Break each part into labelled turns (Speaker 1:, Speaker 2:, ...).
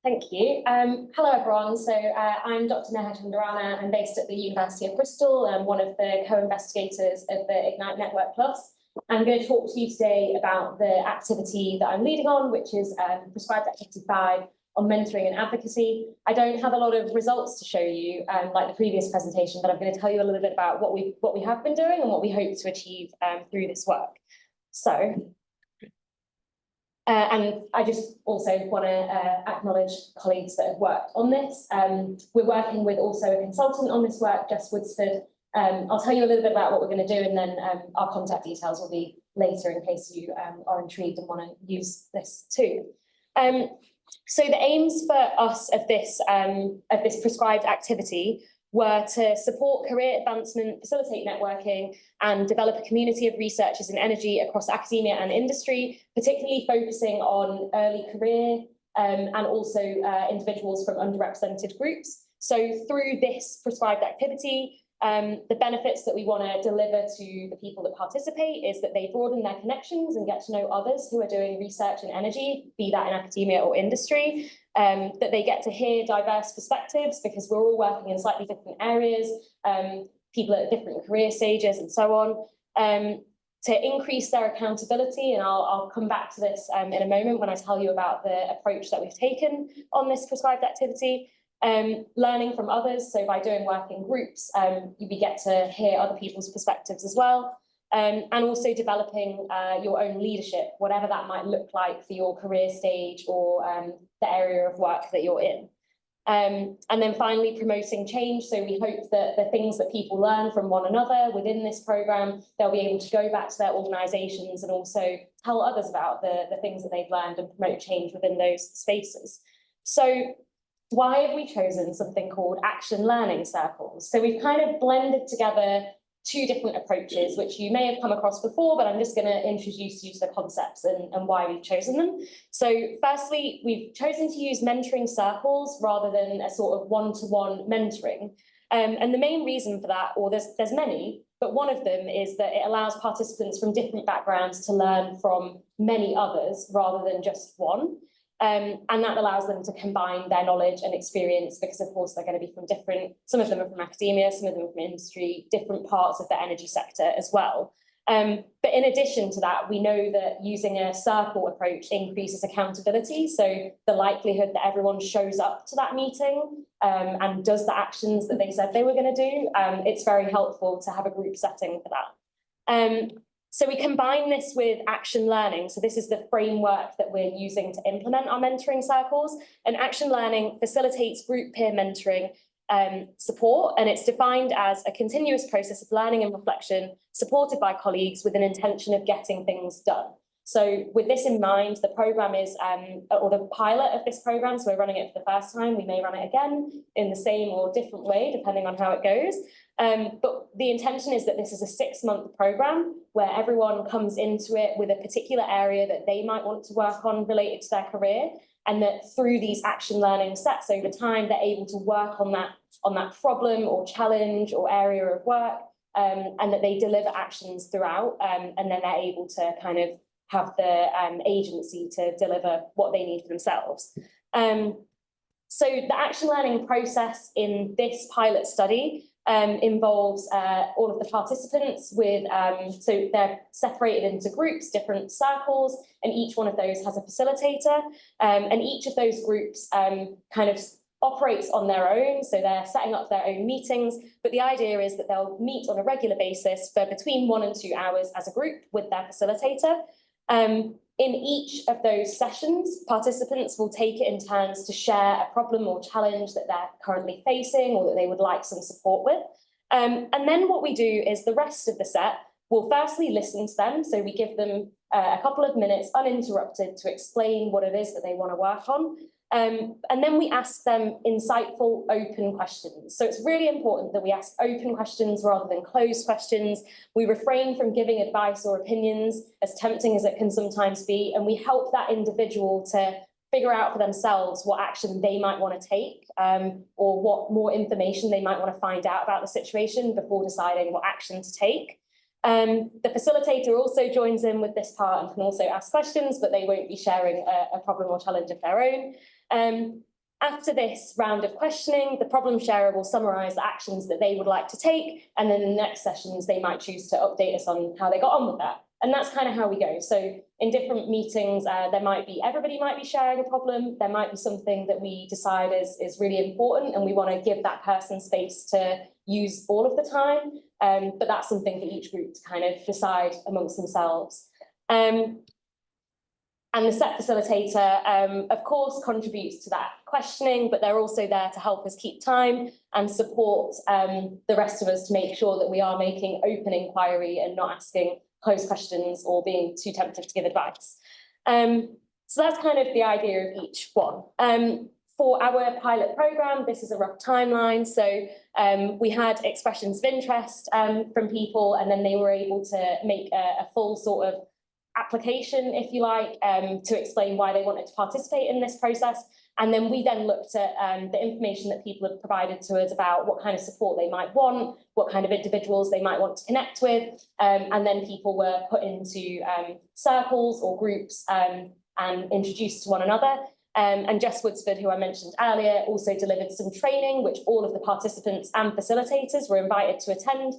Speaker 1: Thank you. Hello, everyone. So I'm Dr. Neha Chandarana. I'm based at the University of Bristol. I'm one of the co-investigators of the Ignite Network Plus. I'm going to talk to you today about the activity that I'm leading on, which is Prescribed Activity 5 on mentoring and advocacy. I don't have a lot of results to show you, like the previous presentation, but I'm going to tell you a little bit about what we have been doing and what we hope to achieve through this work. So. And I just also want to acknowledge colleagues that have worked on this. We're working with also a consultant on this work, Jess Woodsford. I'll tell you a little bit about what we're going to do, and then our contact details will be later in case you are intrigued and want to use this too. So the aims for us of this prescribed activity were to support career advancement, facilitate networking, and develop a community of researchers in energy across academia and industry, particularly focusing on early career and also individuals from underrepresented groups. So through this prescribed activity, the benefits that we want to deliver to the people that participate is that they broaden their connections and get to know others who are doing research in energy, be that in academia or industry, that they get to hear diverse perspectives because we're all working in slightly different areas, people at different career stages and so on, to increase their accountability. And I'll come back to this in a moment when I tell you about the approach that we've taken on this prescribed activity. Learning from others, so by doing work in groups, we get to hear other people's perspectives as well, and also developing your own leadership, whatever that might look like for your career stage or the area of work that you're in. And then finally, promoting change. So we hope that the things that people learn from one another within this programme, they'll be able to go back to their organisations and also tell others about the things that they've learned and promote change within those spaces. So why have we chosen something called action learning circles? So we've kind of blended together two different approaches, which you may have come across before, but I'm just going to introduce you to the concepts and why we've chosen them. So firstly, we've chosen to use mentoring circles rather than a sort of one-to-one mentoring. And the main reason for that, or there's many, but one of them is that it allows participants from different backgrounds to learn from many others rather than just one. And that allows them to combine their knowledge and experience because, of course, they're going to be from different, some of them are from academia, some of them are from industry, different parts of the energy sector as well. But in addition to that, we know that using a circle approach increases accountability. So the likelihood that everyone shows up to that meeting and does the actions that they said they were going to do, it's very helpful to have a group setting for that. So we combine this with action learning. So this is the framework that we're using to implement our mentoring circles. And action learning facilitates group peer mentoring support, and it's defined as a continuous process of learning and reflection supported by colleagues with an intention of getting things done. So with this in mind, the programme is, or the pilot of this programme, so we're running it for the first time, we may run it again in the same or different way, depending on how it goes. But the intention is that this is a 6-month programme where everyone comes into it with a particular area that they might want to work on related to their career, and that through these action learning sets over time, they're able to work on that problem or challenge or area of work, and that they deliver actions throughout, and then they're able to kind of have the agency to deliver what they need for themselves. So the action learning process in this pilot study involves all of the participants with, so they're separated into groups, different circles, and each one of those has a facilitator, and each of those groups kind of operates on their own, so they're setting up their own meetings, but the idea is that they'll meet on a regular basis for between 1 and 2 hours as a group with their facilitator. In each of those sessions, participants will take it in turns to share a problem or challenge that they're currently facing or that they would like some support with. And then what we do is the rest of the set, we'll firstly listen to them. So we give them a couple of minutes uninterrupted to explain what it is that they want to work on. And then we ask them insightful, open questions. So it's really important that we ask open questions rather than closed questions. We refrain from giving advice or opinions, as tempting as it can sometimes be, and we help that individual to figure out for themselves what action they might want to take, or what more information they might want to find out about the situation before deciding what action to take. The facilitator also joins in with this part and can also ask questions, but they won't be sharing a problem or challenge of their own. After this round of questioning, the problem sharer will summarise the actions that they would like to take, and then in the next sessions, they might choose to update us on how they got on with that. And that's kind of how we go. So in different meetings, everybody might be sharing a problem. There might be something that we decide is really important and we want to give that person space to use all of the time. But that's something for each group to kind of decide amongst themselves. And the set facilitator, of course, contributes to that questioning, but they're also there to help us keep time and support the rest of us to make sure that we are making open inquiry and not asking closed questions or being too tempted to give advice. So that's kind of the idea of each one. For our pilot programme, this is a rough timeline. So we had expressions of interest from people, and then they were able to make a full sort of application, if you like, to explain why they wanted to participate in this process. And then we then looked at the information that people had provided to us about what kind of support they might want, what kind of individuals they might want to connect with. And then people were put into circles or groups and introduced to one another. And Jess Woodsford, who I mentioned earlier, also delivered some training, which all of the participants and facilitators were invited to attend,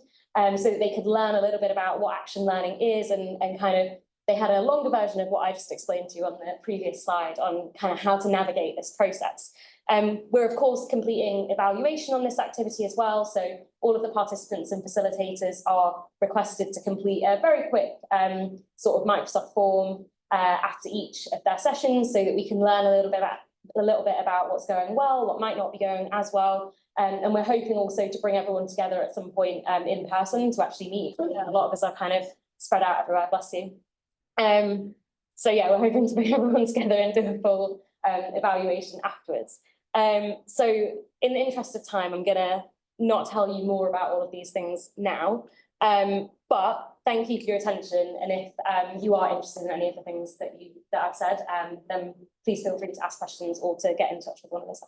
Speaker 1: so that they could learn a little bit about what action learning is and kind of. They had a longer version of what I just explained to you on the previous slide on kind of how to navigate this process. We're, of course, completing evaluation on this activity as well. So all of the participants and facilitators are requested to complete a very quick sort of Microsoft form after each of their sessions so that we can learn a little bit about what's going well, what might not be going as well. And we're hoping also to bring everyone together at some point in person to actually meet. A lot of us are kind of spread out everywhere, bless you. So yeah, we're hoping to bring everyone together and do a full evaluation afterwards. So in the interest of time, I'm gonna not tell you more about all of these things now, but thank you for your attention. And if you are interested in any of the things that I've said, then please feel free to ask questions or to get in touch with one of us.